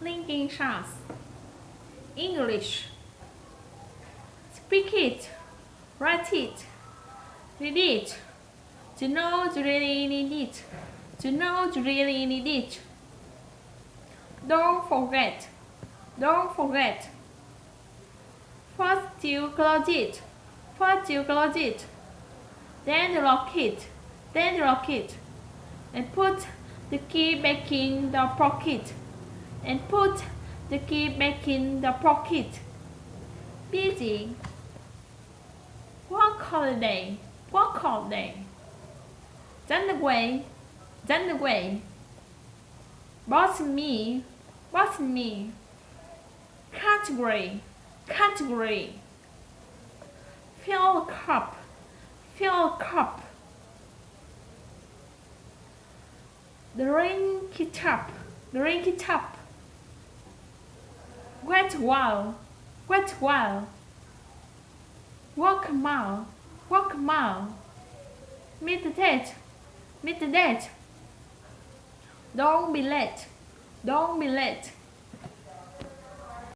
Linking shots. English. Speak it. Write it. Read it. To know you really need it. To know you really need it. Don't forget. Don't forget. First you close it. First you close it. Then you lock it. Then you lock it. And put the key back in the pocket. And put the key back in the pocket. Busy. Work holiday. Work holiday. Run away. Run away. Boss me. Boss me. Category. Category. Fill a cup. Fill a cup. Drink it up. Drink it up. Wait a while. Wait a while. Walk a mile. Walk a mile. Meet the date. Meet the date. Don't be late. Don't be late.